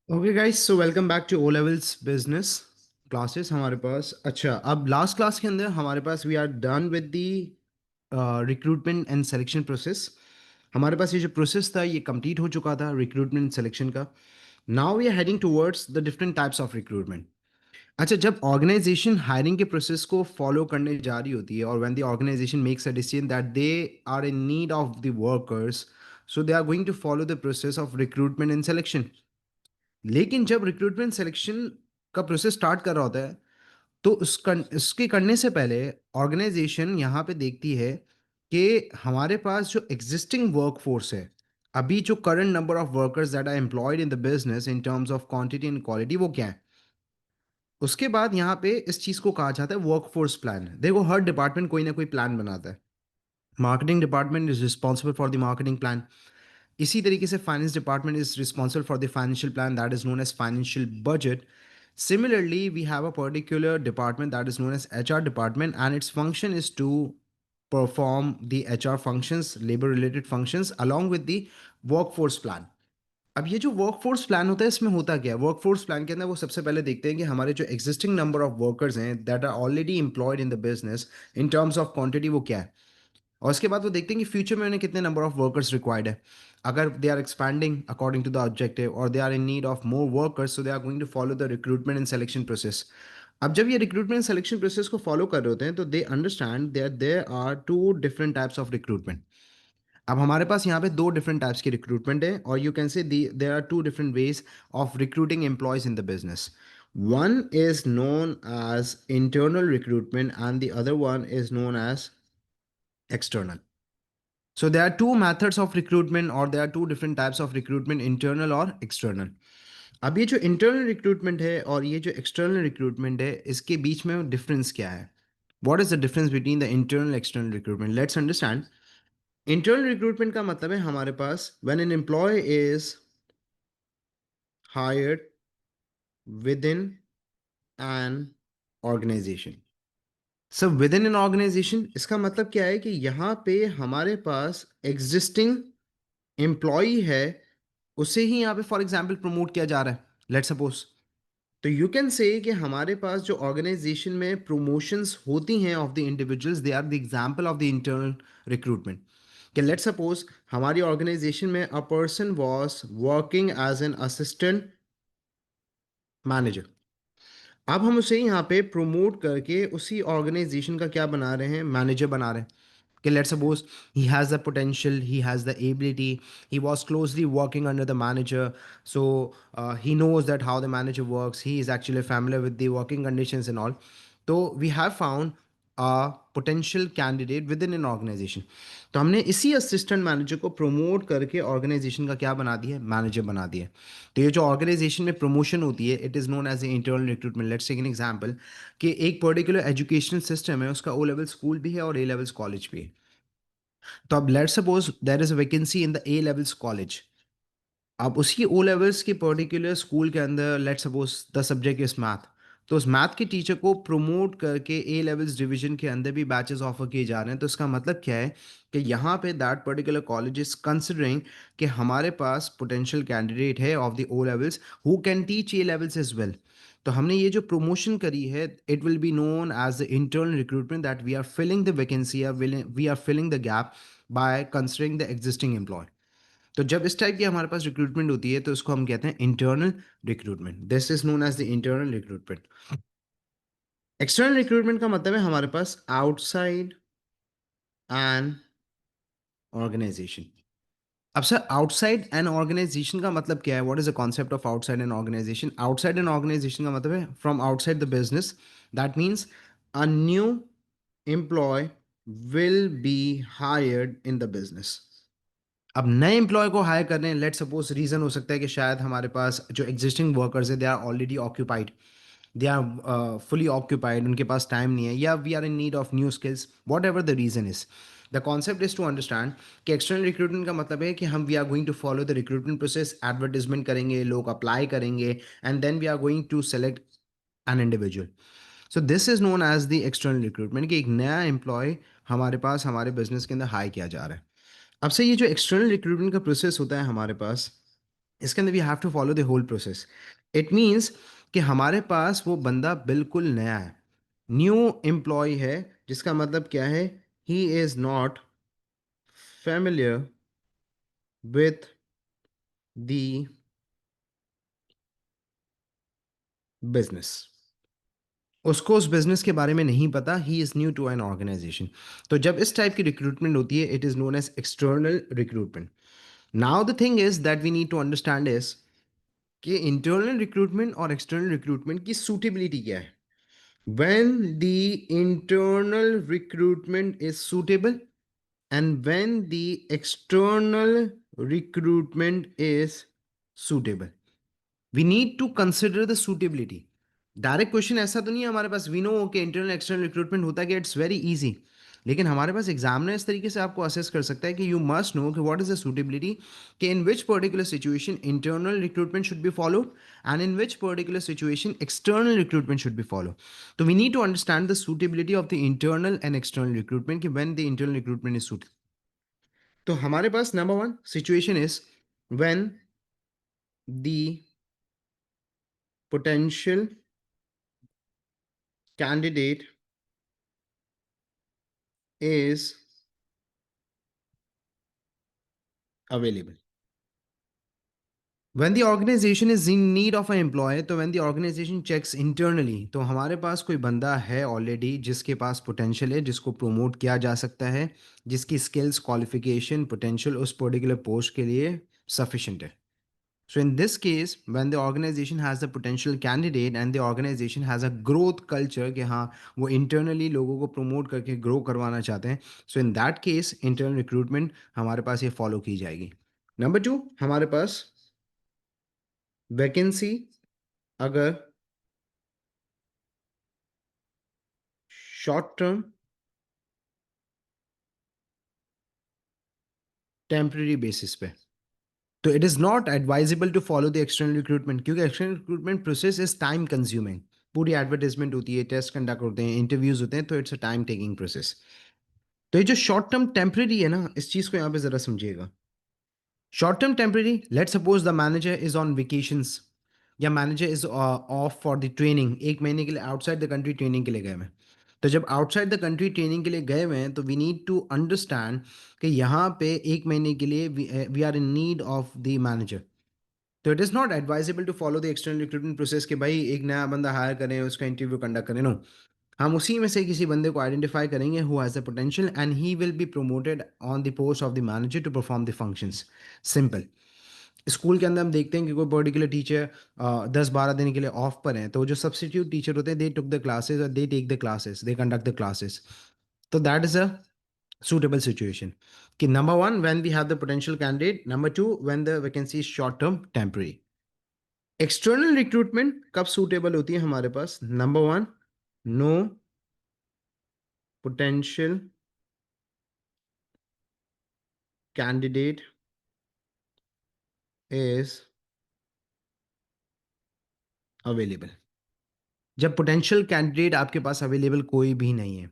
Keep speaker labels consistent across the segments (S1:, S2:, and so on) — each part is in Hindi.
S1: Okay guys, so welcome back to O levels business classes हमारे पास। अच्छा, अब लास्ट क्लास के अंदर हमारे पास we are done with the recruitment and selection process. हमारे पास ये जो प्रोसेस था ये कंप्लीट हो चुका था रिक्रूटमेंट एंड सिलेक्शन का। Now we are heading towards the different types of recruitment. अच्छा, जब ऑर्गेनाइजेशन हायरिंग के प्रोसेस को फॉलो करने जा रही होती है और when the organisation makes a decision that they are in need of the workers, so they are going to follow the process of recruitment and selection. लेकिन जब रिक्रूटमेंट सिलेक्शन का प्रोसेस स्टार्ट कर रहा होता है तो उसके करने से पहले ऑर्गेनाइजेशन यहाँ पे देखती है कि हमारे पास जो एग्जिस्टिंग वर्कफोर्स है, अभी जो current number of workers that are employed in the business in terms of quantity and quality, वो क्या है। उसके बाद यहाँ पे इस चीज़ को कहा जाता है वर्कफोर्स प्लान। देखो, हर डिपार्टमेंट कोई ना कोई प्लान बनाता है। Marketing department is responsible for the marketing plan. इसी तरीके से finance department is responsible for the financial plan that is known as financial budget. Similarly, we have a particular department that is known as HR department, and its function is to perform the HR functions, labor related functions, along with the workforce plan. अब ये जो वर्कफोर्स प्लान होता है, इसमें होता क्या है? वर्कफोर्स प्लान के अंदर वो सबसे पहले देखते हैं कि हमारे जो एग्जिस्टिंग नंबर ऑफ वर्कर्स हैं that are already employed in the business in terms of quantity, वो क्या है। और उसके बाद वो देखते हैं कि फ्यूचर में उन्हें कितने नंबर ऑफ वर्कर्स रिक्वायर्ड है। अगर they are expanding according to the objective और they are in need of more workers, so they are going to follow the recruitment and selection process. अब जब ये रिक्रूटमेंट सिलेक्शन प्रोसेस को फॉलो कर रहे होते हैं तो they understand that there are two different types of recruitment. अब हमारे पास यहाँ पे दो डिफरेंट टाइप्स की रिक्रूटमेंट है, और you can say there are two different ways of recruiting employees in the business. One is known as internal recruitment and the other one is known as external. So there are two methods of recruitment, or there are two different types of recruitment, internal और external. अब ये जो internal recruitment है और ये जो external recruitment है, इसके बीच में difference क्या है? What is the difference between the internal and external recruitment? Let's understand. Internal recruitment का मतलब है हमारे पास when an employee is hired within an organization. सब विद इन एन ऑर्गेनाइजेशन, इसका मतलब क्या है कि यहाँ पे हमारे पास एग्जिस्टिंग एम्प्लॉई है, उसे ही यहाँ पे फॉर एग्जाम्पल प्रमोट किया जा रहा है, लेट सपोज। तो यू कैन से कि हमारे पास जो ऑर्गेनाइजेशन में प्रमोशंस होती हैं of the individuals, they are the example of the internal recruitment. कि लेट सपोज हमारी ऑर्गेनाइजेशन में a person was working as an assistant manager. अब हम उसे यहाँ पे प्रमोट करके उसी ऑर्गेनाइजेशन का क्या बना रहे हैं, मैनेजर बना रहे हैं। कि let's suppose he has the potential, he has the ability, he was closely working under the manager, so he knows that how the manager works, he is actually familiar with the working conditions and all. So we have found a potential candidate within an organization. तो हमने इसी असिस्टेंट मैनेजर को प्रमोट करके ऑर्गेनाइजेशन का क्या बना दिया, मैनेजर बना दिया। तो ये जो ऑर्गेनाइजेशन में प्रमोशन होती है, it is known as a internal recruitment. Let's take an example कि एक पर्टिकुलर एजुकेशन सिस्टम है, उसका ओ लेवल स्कूल भी है और ए लेवल्स कॉलेज भी है। तो अब let's suppose there is a vacancy in the A levels college. अब उसकी ओ लेवल्स के पर्टिकुलर स्कूल के अंदर let's suppose the subject is math. तो उस मैथ के टीचर को प्रमोट करके ए लेवल्स डिवीजन के अंदर भी बैचेस ऑफर किए जा रहे हैं। तो इसका मतलब क्या है कि यहाँ पे that particular college is considering कि हमारे पास पोटेंशियल कैंडिडेट है of the O levels who can teach A levels as well. तो हमने ये जो प्रमोशन करी है, it will be known as the internal recruitment, that we are filling the vacancy, we are filling the gap by considering the existing employee. तो जब इस टाइप की हमारे पास रिक्रूटमेंट होती है तो इसको हम कहते हैं internal recruitment. This is known as the internal recruitment. External recruitment का मतलब है हमारे पास आउटसाइड एन ऑर्गेनाइजेशन। अब सर, आउटसाइड एन ऑर्गेनाइजेशन का मतलब क्या है? What is the concept of outside an organisation? Outside an organisation का मतलब है from outside the business. That means a new employee will be hired in the business. अब नए एम्प्लॉय को हायर करने, लेट सपोज रीज़न हो सकता है कि शायद हमारे पास जो एग्जिस्टिंग वर्कर्स है they are already occupied, they are fully occupied, उनके पास टाइम नहीं है, या we are in need of new skills, whatever the reason is. The concept is to understand कि एक्सटर्नल रिक्रूटमेंट का मतलब है कि हम we are going to follow the recruitment process, advertisement करेंगे, लोग अप्लाई करेंगे, and then we are going to select an individual. So this is known as the external recruitment, कि एक नया एम्प्लॉय हमारे पास हमारे बिजनेस के अंदर हाई किया जा रहा है। अब से ये जो एक्सटर्नल रिक्रूटमेंट का प्रोसेस होता है हमारे पास, इसके अंदर we have to follow the whole process. It means कि हमारे पास वो बंदा बिल्कुल नया है, न्यू एम्प्लॉय है, जिसका मतलब क्या है, he is not familiar with the business, उसको उस बिजनेस के बारे में नहीं पता, he is new to an organisation. तो जब इस टाइप की रिक्रूटमेंट होती है, it is known as external recruitment. Now the thing is that we need to understand is कि इंटरनल रिक्रूटमेंट और एक्सटर्नल रिक्रूटमेंट की सूटेबिलिटी क्या है। when the internal recruitment is suitable and when the external recruitment is suitable, we need to consider the suitability. Direct question ऐसा तो नहीं है हमारे पास, वी नो कि इंटरनल एक्सटर्नल रिक्रूटमेंट होता है कि इट्स वेरी इजी, लेकिन हमारे पास एग्जामिनर इस तरीके से आपको असेस कर सकता है कि यू मस्ट नो कि व्हाट इज द सूटेबिलिटी, कि in which particular situation internal recruitment should be follow and in which particular situation external recruitment should be follow. तो we need to understand the suitability of the internal and external recruitment कि when the internal recruitment is suit. तो हमारे पास number one situation is when the potential candidate is available, when the organization is in need of an employee, तो when the organization checks internally, तो हमारे पास कोई बंदा है ऑलरेडी जिसके पास पोटेंशियल है, जिसको प्रोमोट किया जा सकता है, जिसकी स्किल्स क्वालिफिकेशन पोटेंशियल उस पर्टिकुलर पोस्ट के लिए सफिशिएंट है। So in this case, when the organization has the potential candidate and the organization has a growth culture कि हाँ वो internally लोगों को promote करके grow करवाना चाहते हैं, so in that case internal recruitment हमारे पास ये follow की जाएगी। नंबर टू, हमारे पास वैकेंसी अगर शॉर्ट टर्म टेम्परेरी बेसिस पे, तो it is not advisable to follow the external recruitment, क्योंकि external recruitment process is time consuming. पूरी एडवर्टाइजमेंट होती है, टेस्ट कंडक्ट होते हैं, इंटरव्यूज होते हैं, तो it's a time taking process. तो ये जो शॉर्ट टर्म टेम्परेरी है ना, इस चीज़ को यहाँ पे ज़रा समझिएगा। Short term temporary, let suppose the manager is on vacations या manager is off for the training, एक महीने के लिए आउटसाइड द कंट्री ट्रेनिंग के लिए गए हुए हैं। तो जब आउटसाइड द कंट्री ट्रेनिंग के लिए गए हुए हैं, तो वी नीड टू अंडरस्टैंड कि यहाँ पे एक महीने के लिए we are in need of the manager. तो it is not advisable to follow the external recruitment process कि भाई एक नया बंदा हायर करें, उसका इंटरव्यू कंडक्ट करें। नो, हम उसी में से किसी बंदे को आइडेंटिफाई करेंगे who has the potential and he will be promoted on the post of the manager to perform the functions. Simple. School के अंदर हम देखते हैं कि कोई पर्टिकुलर टीचर 10-12 दिन के लिए ऑफ पर हैं, तो जो सब्सटीट्यूट टीचर होते हैं दे टुक द क्लासेस और they take the classes, they conduct the classes. तो that is a suitable situation कि number one when we have the potential candidate, number two when the vacancy is short term temporary। External recruitment कब सूटेबल होती है हमारे पास, number one, no potential candidate is available. जब पोटेंशियल कैंडिडेट आपके पास अवेलेबल कोई भी नहीं है,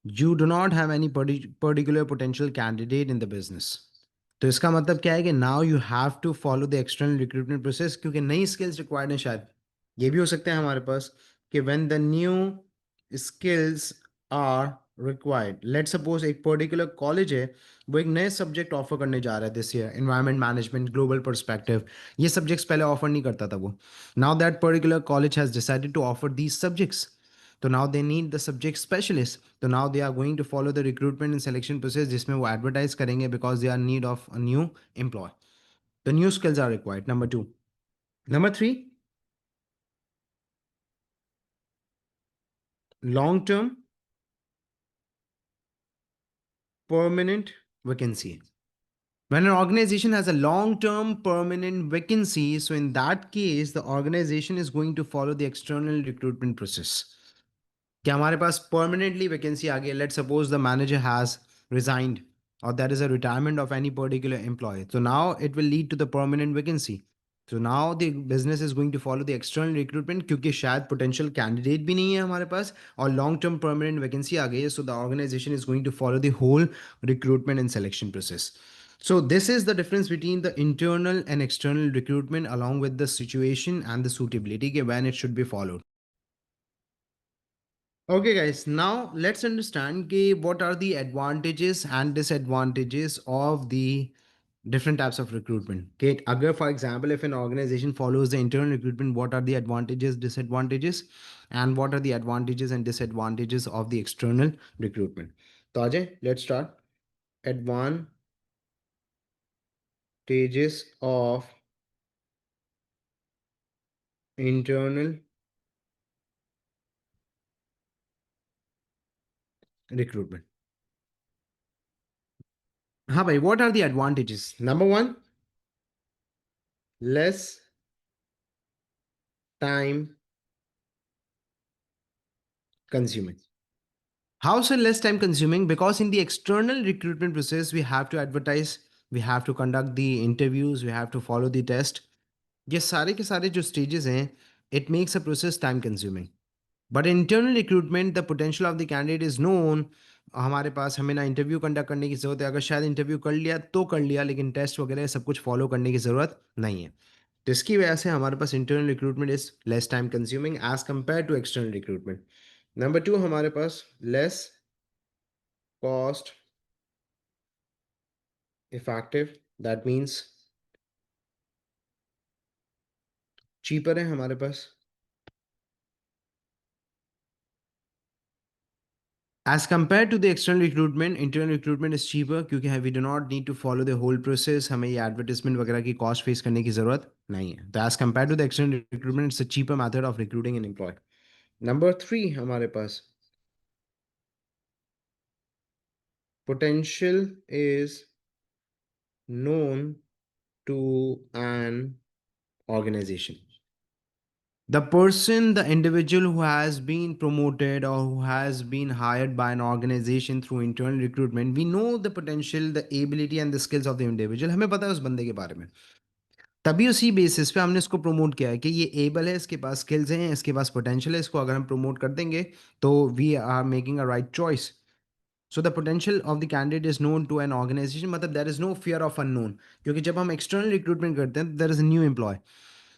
S1: you do not have any particular potential candidate in the business, तो इसका मतलब क्या है कि now you have to follow the external recruitment process, क्योंकि नई स्किल्स रिक्वायर्ड हैं। शायद ये भी हो सकता है हमारे पास कि when the new skills are required, let suppose एक पर्टिकुलर कॉलेज है, वो एक नए सब्जेक्ट ऑफर करने जा रहा है this year, environment management, global perspective. ये सब्जेक्ट्स पहले ऑफर नहीं करता था वो। Now that particular college has decided to offer these subjects, तो now they need the subject specialist, तो now they are going to follow the recruitment and selection process, जिसमें वो एडवर्टाइज करेंगे because they are need of a new employee. The new skills are required. Number two. Number three, long term permanent vacancy. When an organization has a long term permanent vacancy, so in that case, the organization is going to follow the external recruitment process. कि हमारे पास परमानेंटली वैकेंसी आ गई, let suppose the manager has resigned और that is a retirement of any particular employee, so now it will lead to the permanent vacancy, so now the business is going to follow the external recruitment क्योंकि शायद potential candidate भी नहीं है हमारे पास और long term permanent vacancy आ गई है, so the organization is going to follow the whole recruitment and selection process। So this is the difference between the internal and external recruitment, along with the situation and the suitability when it should be followed. Okay, guys, now let's understand what are the advantages and disadvantages of the different types of recruitment. Okay, agar, for example, if an organization follows the internal recruitment, what are the advantages, disadvantages, and what are the advantages and disadvantages of the external recruitment? So, Ajay, let's start. Advantages of internal recruitment. हाँ भाई, what are the advantages? Number one, less time consuming. How so less time consuming? Because in the external recruitment process, we have to advertise, we have to conduct the interviews, we have to follow the test. ये सारे के सारे जो stages हैं, it makes a process time consuming. But in internal recruitment, the potential of the candidate is known. हमारे पास हमें ना इंटरव्यू कंडक्ट करने की जरूरत है, अगर शायद इंटरव्यू कर लिया तो कर लिया, लेकिन टेस्ट वगैरह सब कुछ फॉलो करने की जरूरत नहीं है. तो इसकी वजह से हमारे पास internal recruitment is less time consuming as compare to external recruitment. Number two, हमारे पास less cost effective. That means cheaper है हमारे पास. As compared to the external recruitment, internal recruitment is cheaper क्योंकि we do not need to follow the whole process. हमें ये advertisement वगैरह की cost face करने की ज़रूरत नहीं है. तो as compared to the external recruitment, it's a cheaper method of recruiting an employee. Number three, हमारे पास potential is known to an organization. The person, the individual who has been promoted or who has been hired by an organization through internal recruitment, we know the potential, the ability and the skills of the individual. हमें पता है उस बंदे के बारे में. तभी उसी बेसिस पे हमने इसको प्रमोट किया है कि ये एबल है, इसके पास स्किल्स हैं, इसके पास पोटेंशियल है, इसको अगर हम प्रमोट कर देंगे तो we are making a right choice. So the potential of the candidate is known to an organisation, मतलब there is no fear of unknown. क्योंकि जब हम एक्सटर्नल रिक्रूटमेंट करते हैं, there is a new employee.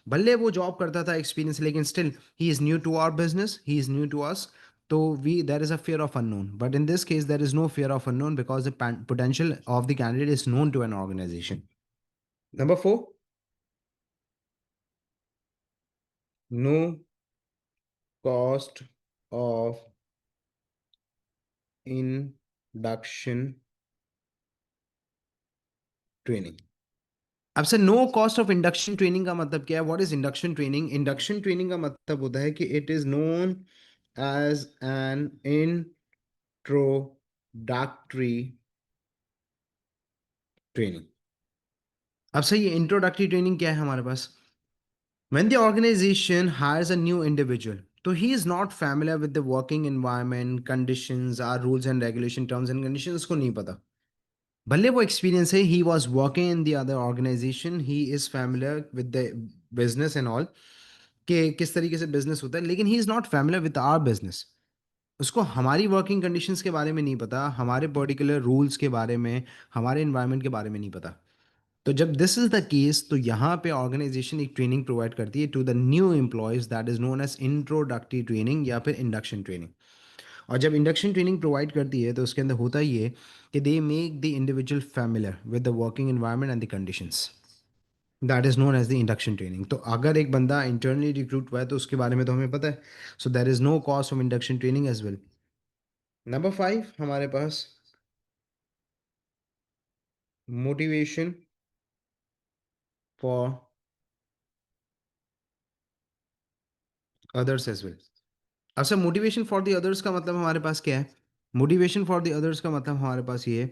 S1: भले वो जॉब करता था एक्सपीरियंस, लेकिन still he is new to our business, he is new to us. तो we there is a fear of unknown, but in this case there is no fear of unknown because the potential of the candidate is known to an organization. Number four, no cost of induction training. अब sir, no cost of induction training का मतलब क्या है? What is induction training? Induction training का मतलब होता है कि it is known as an introductory training. अब सर, ये इंट्रोडक्टरी ट्रेनिंग क्या है हमारे पास? When the organization hires a new individual, so he is not familiar with the working environment, conditions, our rules and regulation, terms and conditions उसको नहीं पता. भले वो experience है, he was working in the other organization, he is familiar with the business and all, कि किस तरीके से business होता है, लेकिन he is not familiar with our business. उसको हमारी वर्किंग कंडीशंस के बारे में नहीं पता, हमारे पर्टिकुलर रूल्स के बारे में, हमारे इन्वायरमेंट के बारे में नहीं पता. तो जब दिस इज द केस, तो यहाँ पे ऑर्गेनाइजेशन एक ट्रेनिंग प्रोवाइड करती है to the new employees, that is known as introductory training या फिर इंडक्शन ट्रेनिंग. और जब इंडक्शन ट्रेनिंग प्रोवाइड करती है, तो उसके अंदर होता ये कि they make the individual familiar with the working environment and the conditions. That is known as the induction training. तो अगर एक बंदा इंटरनली रिक्रूट हुआ है, तो उसके बारे में तो हमें पता है. So there is no cost of induction training as well. Number five, हमारे पास motivation for others as well. अच्छा, मोटिवेशन फॉर द अदर्स का मतलब हमारे पास क्या है? मोटिवेशन फॉर द अदर्स का मतलब हमारे पास ये है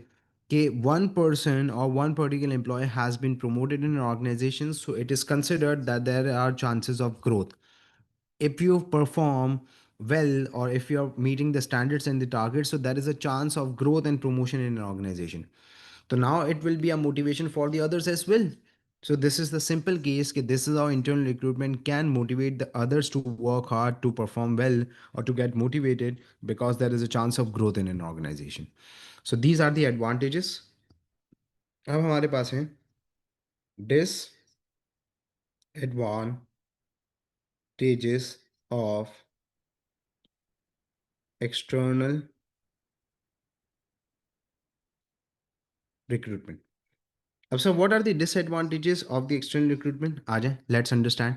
S1: कि वन पर्सन और one particular employee has been promoted in an organization, so it is considered that there are chances of growth. If you perform well, or if you are meeting the standards and the targets, so there is a chance of growth and promotion in an organization. So now it will be a motivation for the others as well. So this is the simple case that this is how internal recruitment can motivate the others to work hard, to perform well, or to get motivated, because there is a chance of growth in an organization. So these are the advantages. अब हमारे पास है disadvantages of external recruitment. अब sir what are the disadvantages of the external recruitment, आ जाए लेट्स अंडरस्टैंड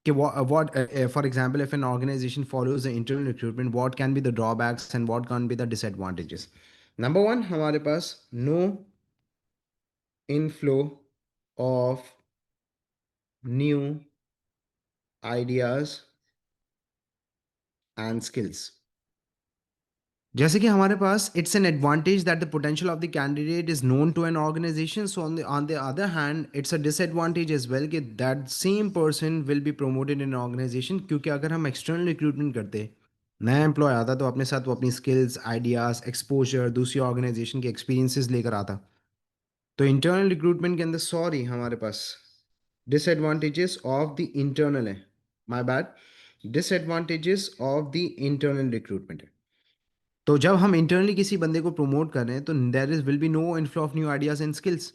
S1: कि what for example if an organization follows the internal recruitment, what can be the drawbacks and what can be the disadvantages. Number one, हमारे पास no inflow of new ideas and skills. जैसे कि हमारे पास it's an advantage that the potential of the candidate is known to an organisation, so on the other hand it's a disadvantage as well कि that same person will be promoted in organisation, क्योंकि अगर हम एक्सटर्नल रिक्रूटमेंट करते, नया एम्प्लॉय आता तो अपने साथ वो अपनी स्किल्स, आइडियाज़, एक्सपोजर, दूसरी ऑर्गेनाइजेशन के एक्सपीरियंसेस लेकर आता। तो इंटरनल रिक्रूटमेंट के अंदर सॉरी हमारे पास डिसएडवांटेजेस ऑफ द इंटरनल है, my bad, disadvantages of the internal recruitment है। तो जब हम इंटरनली किसी बंदे को प्रमोट कर रहे हैं तो there is will be no inflow of new ideas and skills,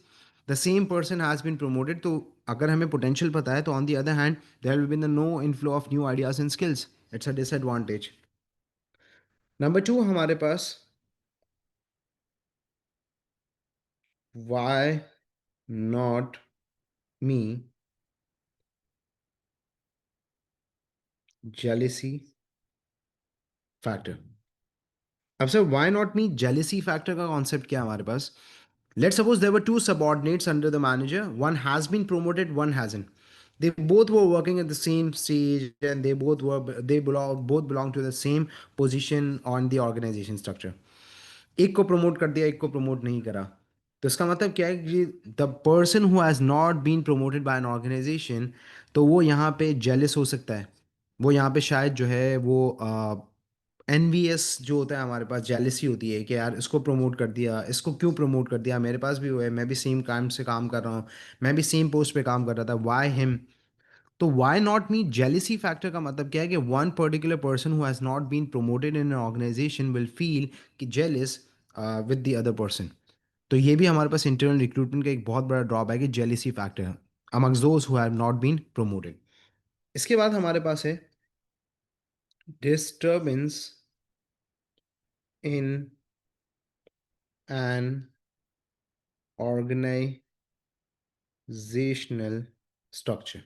S1: the same person has been promoted, तो अगर हमें पोटेंशियल पता है तो on the other hand there will be the no inflow of new ideas and skills, it's a disadvantage. Number two हमारे पास why not me jealousy factor. अब sir why not me jealousy factor का कॉन्सेप्ट क्या है हमारे पास? Let's suppose there were two subordinates under the manager. One has been promoted, one hasn't. They both were working at the same stage, and both belong to the same position on the organization structure. एक को प्रमोट कर दिया, एक को प्रमोट नहीं करा। तो इसका मतलब क्या है कि the person who has not been promoted by an organisation, तो वो यहाँ पे जेलस हो सकता है। वो यहाँ पे शायद जो है वो एनवीएस जो होता है हमारे पास, जेलसी होती है कि यार इसको प्रमोट कर दिया, इसको क्यों प्रमोट कर दिया, मेरे पास भी वो है, मैं भी सेम काम से काम कर रहा हूँ, मैं भी सेम पोस्ट पे काम कर रहा था, वाई हिम। तो why not me jealousy factor का मतलब क्या है कि one particular person who has not been promoted in an organisation will feel कि jealous with the other person. तो ये भी हमारे पास इंटरनल रिक्रूटमेंट का एक बहुत बड़ा ड्रॉबैक है, jealousy factor amongst those who have not been promoted. इसके बाद हमारे पास है disturbance in an organisational structure.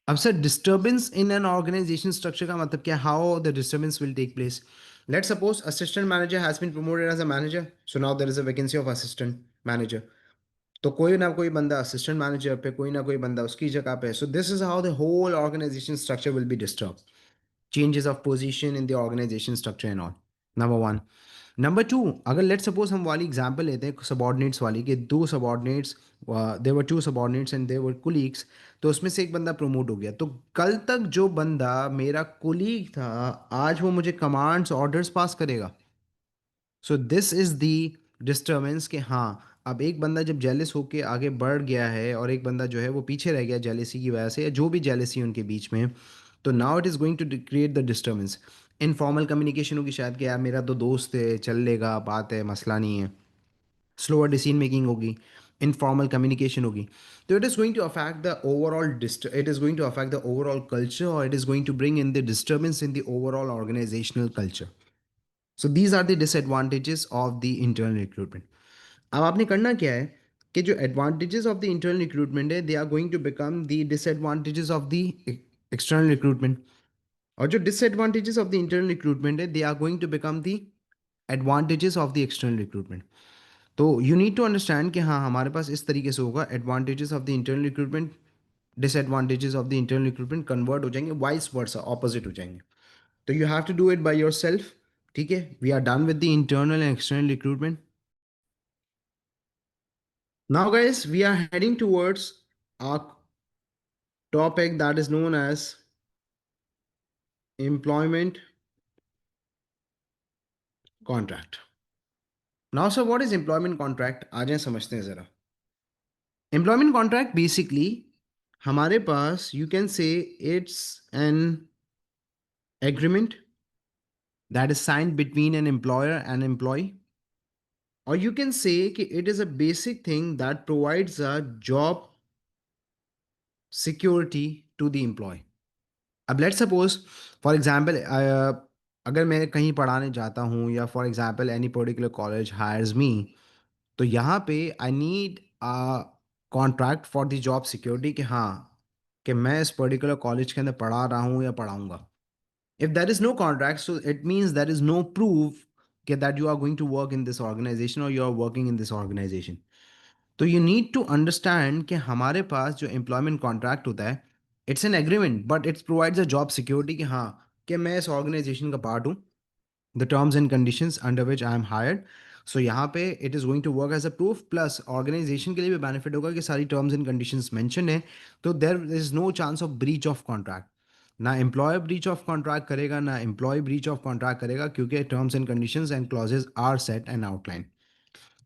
S1: अब sir disturbance in an organisation structure का मतलब क्या, how the disturbance will take place? Let's suppose assistant manager has been promoted as a manager, so now there is a vacancy of assistant manager. तो कोई ना कोई बंदा असिस्टेंट मैनेजर पे, कोई ना कोई बंदा उसकी जगह पे, so this is how the whole organisation structure will be disturb, changes of position in the organization structure and all. Number one. Number two, अगर लेट सपोज हम वाली एग्जांपल लेते हैं सबॉर्डिनेट्स वाली, कि दो subordinates, there are two subordinates and there are colleagues, तो उसमें से एक बंदा प्रमोट हो गया, तो कल तक जो बंदा मेरा कुलीग था आज वो मुझे कमांड्स ऑर्डर्स पास करेगा। सो दिस इज द डिस्टर्बेंस कि हाँ, अब एक बंदा जब जेलिस होके आगे बढ़ गया है और एक बंदा जो है वो पीछे रह गया जेलिसी की वजह से, या जो भी जेलिसी उनके बीच में, तो now it is going to create the disturbance. Informal communication होगी शायद कि यार मेरा तो दोस्त है, चल लेगा, बात है, मसला नहीं है। स्लोअर डिसीजन मेकिंग होगी, इनफॉर्मल कम्युनिकेशन होगी। तो it is going to affect the overall it is going to affect the overall culture, और it is going to bring in the disturbance in the overall organisational culture. So these are the disadvantages of the internal recruitment. अब आपने करना क्या है कि जो advantages of the internal recruitment है, they are going to become the disadvantages of the external recruitment, और जो disadvantages of the internal recruitment है, they are going to become the advantages of the external recruitment. तो यू नीड टू अंडरस्टैंड कि हाँ हमारे पास इस तरीके से होगा, advantages of the internal recruitment, disadvantages of the internal recruitment convert हो जाएंगे, वाइस वर्सा ऑपोजिट हो जाएंगे। तो you have to do it by yourself. ठीक है, we are done with the internal and external recruitment. Now guys we are heading towards our topic that is known as employment contract. Now sir, what is employment contract, आ जाए समझते हैं जरा। एम्प्लॉयमेंट कॉन्ट्रैक्ट बेसिकली हमारे पास, you can say it's an agreement that is signed between an employer and employee, or you can say कि it is a basic thing that provides a job security to the employee. अब लेट्स सपोज फॉर एग्जांपल अगर मैं कहीं पढ़ाने जाता हूँ या for example any particular college hires me, तो यहाँ पे I need a contract for the job security कि हाँ, कि मैं इस पर्टिकुलर कॉलेज के अंदर पढ़ा रहा हूँ या पढ़ाऊंगा. If there is no contract, so it means there is no proof that you are going to work in this organization or you are working in this organization. तो you need to understand कि हमारे पास जो employment contract होता है, it's an agreement but it provides a job security कि हाँ, कि मैं इस organization का part हूँ, the terms and conditions under which I am hired. So यहाँ पे it is going to work as a proof plus organization के लिए भी benefit होगा कि सारी terms and conditions mentioned हैं, तो there is no chance of breach of contract. ना एम्प्लॉयर ब्रीच ऑफ कॉन्ट्रैक्ट करेगा ना एम्प्लॉय ब्रीच ऑफ कॉन्ट्रैक्ट करेगा, क्योंकि terms and conditions and clauses are set and outline.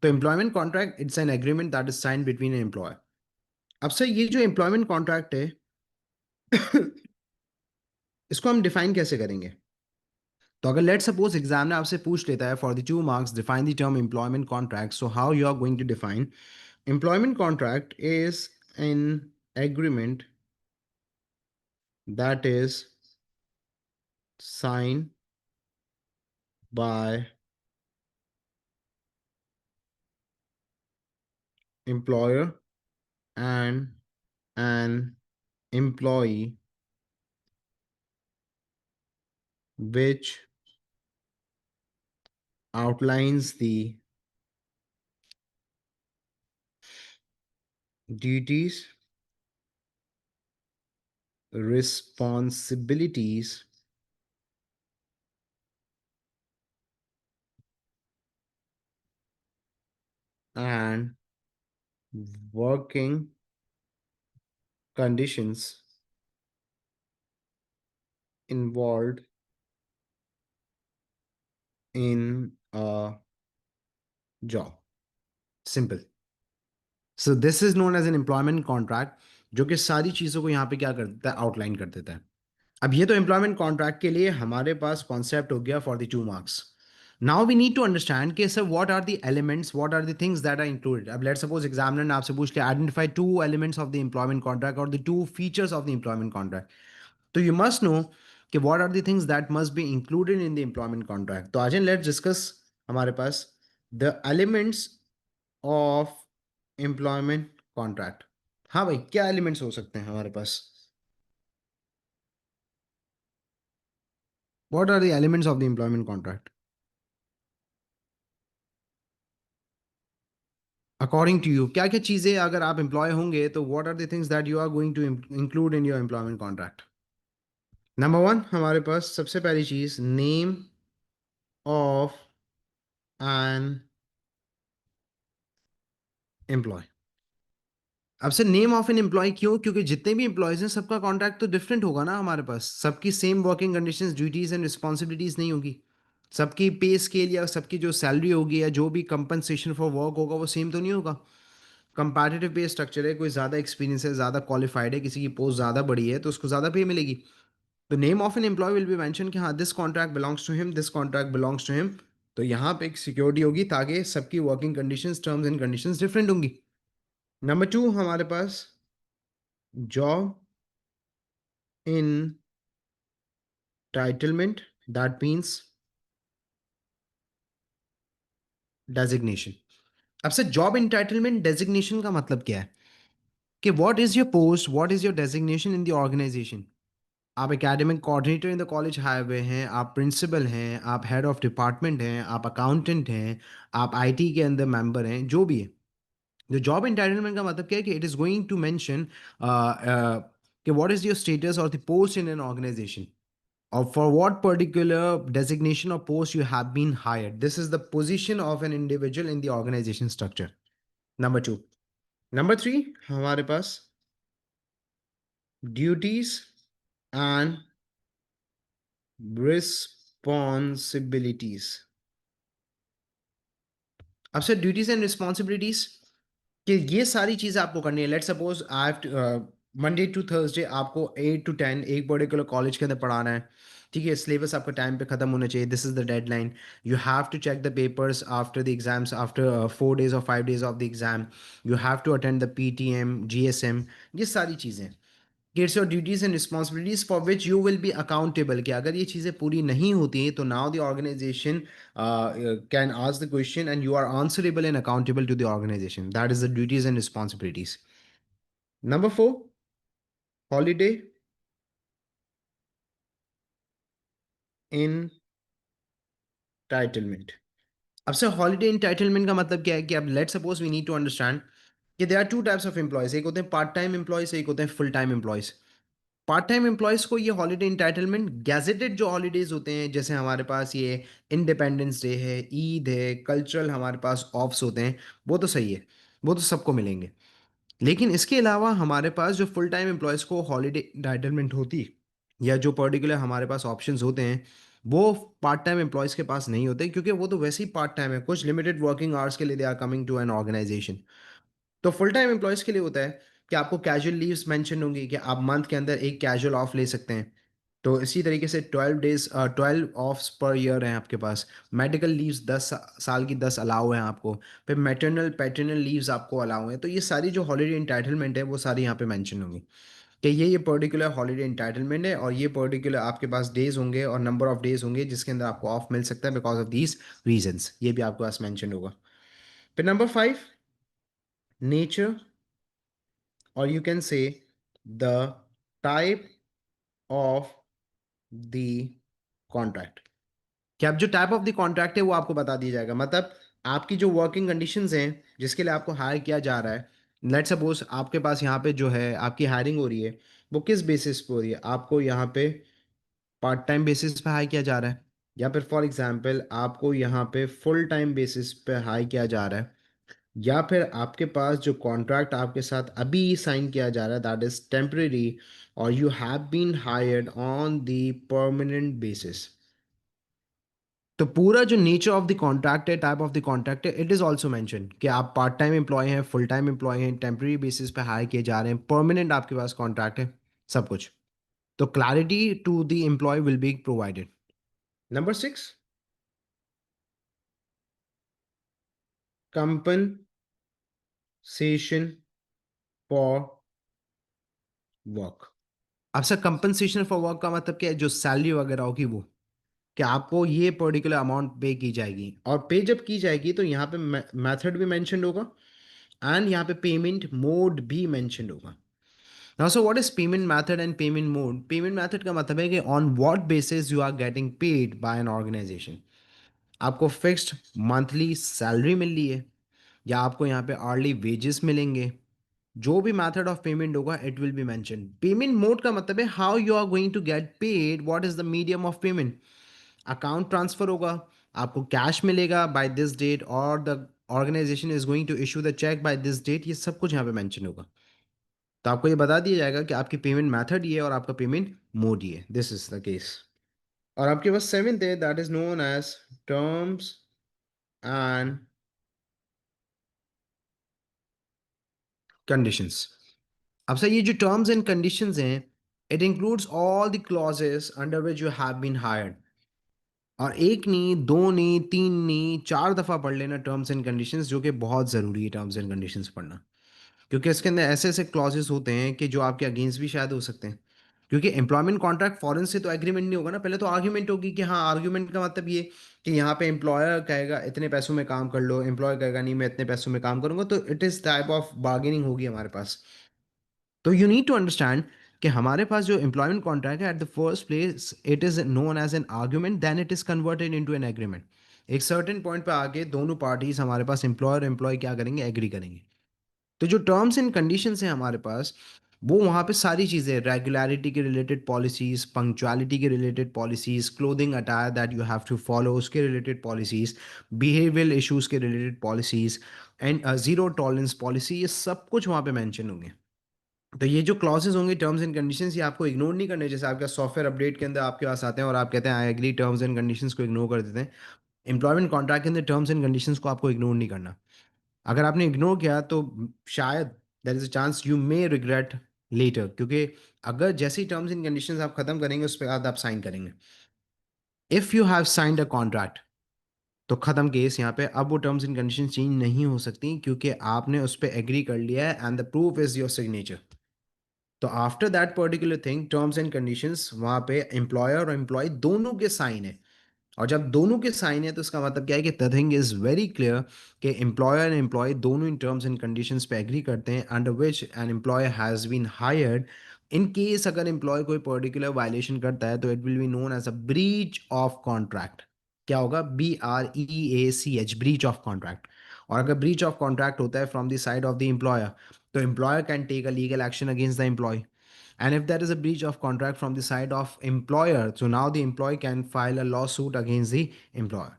S1: तो employment contract it's an agreement that is sign between an employer. अब सर ये जो एम्प्लॉयमेंट कॉन्ट्रैक्ट है इसको हम डिफाइन कैसे करेंगे? तो अगर लेट सपोज एग्जाम में आपसे पूछ लेता है for the 2 marks define the term employment contract, so how you are going to define? Employment contract is an agreement that is sign by employer and an employee, which outlines the duties, responsibilities, and working conditions involved in a job. Simple. So this is known as an employment contract, जो कि सारी चीज़ों को यहाँ पे क्या कर देता है, आउटलाइन कर देता है. अब ये तो एम्प्लॉयमेंट कॉन्ट्रैक्ट के लिए हमारे पास कॉन्सेप्ट हो गया for the 2 marks. Now we need to understand कि sir what are the elements, what are the things that are included. अब लेट सपोज एग्जामिनर ने आपसे पूछ लिया identify 2 elements of the employment contract और the 2 features of the employment contract. तो यू मस्ट नो कि what are the things that must be included in the employment contract. तो आज लेट्स डिस्कस हमारे पास the elements of employment contract. हाँ भाई, क्या एलिमेंट्स हो सकते हैं हमारे पास? What are the elements of the employment contract according to you? क्या क्या चीजें अगर आप एम्प्लॉय होंगे तो what are the things that you are going to include in your employment contract? Number one, हमारे पास सबसे पहली चीज नेम ऑफ एन एम्प्लॉय. अब से नेम ऑफ एन एम्प्लॉय क्यों? क्योंकि जितने भी एम्प्लॉयज हैं सबका कॉन्ट्रैक्ट तो डिफरेंट होगा ना हमारे पास, सबकी same working conditions, duties and responsibilities नहीं होगी. सबकी पे स्केल या सबकी जो सैलरी होगी या जो भी कंपनसेशन फॉर वर्क होगा वो सेम तो नहीं होगा. कंपैरेटिव पे स्ट्रक्चर है, कोई ज़्यादा एक्सपीरियंस है, ज़्यादा क्वालिफाइड है, किसी की पोस्ट ज़्यादा बड़ी है तो उसको ज़्यादा पे मिलेगी. तो name of an employee will be mention कि हाँ this contract belongs to him, this contract belongs to him. तो यहाँ पे एक सिक्योरिटी होगी ताकि सबकी working conditions, terms and conditions different होंगी. नंबर टू, हमारे पास job entitlement, that means designation. अब से जॉब इंटाइटलमेंट डेजिग्नेशन का मतलब क्या है? कि what is your post, what is your designation in the organisation. आप academic coordinator in the college hire हुए हैं, आप प्रिंसिपल हैं, आप हेड ऑफ डिपार्टमेंट हैं, आप अकाउंटेंट हैं, आप आईटी के अंदर मेंबर हैं, जो भी है. जो जॉब इंटाइटलमेंट का मतलब क्या है कि it is going to mention कि व्हाट इज योर स्टेटस और the post in an organisation or for what particular designation or post you have been hired. This is the position of an individual in the organization structure. Number two. Number three, हमारे पास duties and responsibilities. अब सर ड्यूटीज एंड रिस्पॉन्सिबिलिटीज कि ये सारी चीज़ें आपको करनी है. Let suppose I Monday to Thursday आपको 8 to 10 एक पर्टिकुलर कॉलेज के अंदर पढ़ाना है. ठीक है, सिलेबस आपका टाइम पे खत्म होना चाहिए, this is the deadline. You have to check the papers after the exams, after 4 days और 5 days of the exam. You have to attend the PTM, GSM, ये सारी चीज़ें। It's your duties and responsibilities for which you will be accountable, कि अगर ये चीज़ें पूरी नहीं होती हैं तो now the organisation can ask the question and you are answerable and accountable to the organisation. That is the duties and responsibilities. Number 4, holiday entitlement. अब सर हॉलीडे इंटाइटलमेंट का मतलब क्या है कि अब let suppose we need to understand कि there are two types of employees, एक होते हैं पार्ट टाइम एम्प्लॉयज, एक होते हैं full time employees. Part time employees को ये हॉलीडे इंटाइटलमेंट गैजेटेड जो हॉलीडेज होते हैं, जैसे हमारे पास ये इंडिपेंडेंस डे है, ईद है, कल्चरल हमारे पास ऑफ्स होते हैं, वो तो सही है, वो तो सबको मिलेंगे। लेकिन इसके अलावा हमारे पास जो फुल टाइम एम्प्लॉयज को हॉलीडे इंटाइटलमेंट होती, या जो पर्टिकुलर हमारे पास ऑप्शंस होते हैं, वो पार्ट टाइम एम्प्लॉयज के पास नहीं होते, क्योंकि वो तो वैसे ही पार्ट टाइम है, कुछ लिमिटेड वर्किंग आवर्स के लिए they are coming to an organisation. तो फुल टाइम एम्प्लॉयज़ के लिए होता है कि आपको कैजुअल लीव्स मेंशन होंगी, कि आप मंथ के अंदर एक कैजुअल ऑफ ले सकते हैं। तो इसी तरीके से 12 days 12 ऑफ्स पर ईयर हैं आपके पास। मेडिकल लीव्स 10 साल की 10 अलाउ हैं आपको। फिर मैटरनल पैटर्नल लीव्स आपको अलाउ हैं। तो ये सारी जो हॉलीडे इंटाइटलमेंट है वो सारी यहाँ पे मेंशन होंगी, कि ये पर्टिकुलर हॉलीडे इंटाइटलमेंट है, और ये पर्टिकुलर आपके पास डेज होंगे और नंबर ऑफ डेज होंगे जिसके अंदर आपको ऑफ मिल सकता है बिकॉज ऑफ दीज रीजंस, ये भी आपके पास मेंशन होगा। फिर नंबर 5, नेचर, और यू कैन से the type of the contract, कि अब जो टाइप ऑफ द कॉन्ट्रैक्ट है वो आपको बता दिया जाएगा। मतलब आपकी जो वर्किंग कंडीशंस हैं जिसके लिए आपको हायर किया जा रहा है, लेट सपोज आपके पास यहाँ पे जो है आपकी हायरिंग हो रही है, वो किस बेसिस पे हो रही है, आपको यहाँ पे पार्ट टाइम बेसिस पे हायर किया जा रहा है, या फिर फॉर एग्जांपल आपको यहाँ पे फुल टाइम बेसिस पे हायर किया जा रहा है, या फिर आपके पास जो कॉन्ट्रैक्ट आपके साथ अभी साइन किया जा रहा है दैट इज टेम्परेरी, और you have been hired on the permanent basis. तो पूरा जो नेचर ऑफ द कॉन्ट्रैक्ट है, टाइप ऑफ द कॉन्ट्रैक्ट है, इट इज ऑल्सो मेंशन कि आप पार्ट टाइम एम्प्लॉय हैं, फुल टाइम एम्प्लॉय हैं, टेम्परेरी बेसिस पे हायर किए जा रहे हैं, परमानेंट आपके पास कॉन्ट्रैक्ट है, सब कुछ। तो clarity to the employee will be provided. Number 6, compensation for work. अब सर कंपनसेशन फॉर वर्क का मतलब क्या है, जो सैलरी वगैरह होगी वो, कि आपको ये पर्टिकुलर अमाउंट पे की जाएगी, और पे जब की जाएगी तो यहाँ पे मेथड भी मेंशन होगा, एंड यहाँ पे पेमेंट मोड भी मेंशन होगा। Now so what is payment method and payment mode? Payment method का मतलब है कि on what basis you are getting paid by an organisation. आपको फिक्स्ड मंथली सैलरी मिल रही है, या आपको यहाँ पे अर्ली वेजेस मिलेंगे, जो भी मेथड ऑफ पेमेंट होगा it will be mention. Payment mode का मतलब है how you are going to get paid, what is the medium of payment. Account transfer होगा, आपको कैश मिलेगा बाय दिस डेट, और the organisation is going to issue the cheque by this date, ये सब कुछ यहाँ पे मेंशन होगा। तो आपको ये बता दिया जाएगा कि आपकी पेमेंट मेथड ये है और आपका पेमेंट मोड ये है, दिस इज द केस। और आपके पास सेवेंथ है that is known as terms and conditions. अब सर ये जो टर्म्स एंड कंडीशंस हैं, it includes all the clauses under which you have been hired. और एक नहीं, दो नहीं, तीन नहीं, 4 दफ़ा पढ़ लेना टर्म्स एंड कंडीशंस, जो कि बहुत ज़रूरी है टर्म्स एंड कंडीशंस पढ़ना, क्योंकि इसके अंदर ऐसे ऐसे क्लॉजेस होते हैं कि जो आपके अगेंस्ट भी शायद हो सकते हैं। क्योंकि एम्प्लॉयमेंट कॉन्ट्रैक्ट फॉरेन से तो एग्रीमेंट नहीं होगा ना, पहले तो आर्ग्यूमेंट होगी, कि हाँ, आर्ग्यूमेंट का मतलब ये कि यहाँ पे एम्प्लॉयर कहेगा इतने पैसों में काम कर लो, एम्प्लॉयर कहेगा नहीं मैं इतने पैसों में काम करूंगा, तो it is type of bargaining होगी हमारे पास। तो यू नीड टू अंडरस्टैंड कि हमारे पास जो एम्प्लॉयमेंट कॉन्ट्रैक्ट है, at the first place it is known as an argument, then it is converted into an agreement. एक सर्टेन पॉइंट पे आके दोनों पार्टीज हमारे पास एम्प्लॉयर एम्प्लॉय क्या करेंगे, एग्री करेंगे। तो जो टर्म्स एंड कंडीशंस हैं हमारे पास, वो वहाँ पे सारी चीज़ें, रेगुलरिटी के रिलेटेड पॉलिसीज, पंक्चुअलिटी के related policies, clothing attire that you have to follow उसके रिलेटेड पॉलिसीज, बिहेवियरल इश्यूज के related policies, and zero tolerance policy, ये सब कुछ वहाँ पे मेंशन होंगे। तो ये जो क्लॉजेज होंगे टर्म्स एंड कंडीशंस, ये आपको इग्नोर नहीं करने। जैसे आपका सॉफ्टवेयर अपडेट के अंदर आपके पास आते हैं और आप कहते हैं I agree, terms and conditions को इग्नोर कर देते हैं। एम्प्लॉयमेंट कॉन्ट्रैक्ट के अंदर टर्म्स एंड कंडीशंस को आपको इग्नोर नहीं करना। अगर आपने इग्नोर किया तो शायद there is a chance you may regret later, क्योंकि अगर जैसे ही टर्म्स एंड कंडीशंस आप खत्म करेंगे उस पर बाद आप साइन करेंगे, if you have signed a contract, तो खत्म केस यहाँ पे। अब वो टर्म्स एंड कंडीशन चेंज नहीं हो सकती क्योंकि आपने उस पर एग्री कर लिया है and the proof is your signature. तो after that particular thing, terms and conditions वहाँ पे एम्प्लॉयर और एम्प्लॉय दोनों के साइन है। और जब दोनों के साइन है तो इसका मतलब क्या है कि the thing is very clear कि एम्प्लॉयर एंड एम्प्लॉय दोनों इन टर्म्स एंड कंडीशंस पे एग्री करते हैं under which an employee has been hired. In case अगर एम्प्लॉय कोई पर्टिकुलर वायलेशन करता है तो it will be known as a breach of contract. क्या होगा? BREACH, breach of contract. और अगर ब्रीच ऑफ कॉन्ट्रैक्ट होता है from the side of the employer, तो employer can take a legal action against the employee. And if there is a breach of contract from the side of employer, so now the employee can file a lawsuit against the employer.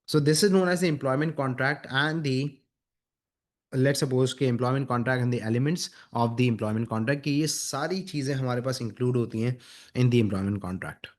S1: So this is known as the employment contract and the, let's suppose कि employment contract and the elements of the employment contract, कि ये सारी चीज़ें हमारे पास include होती हैं in the employment contract.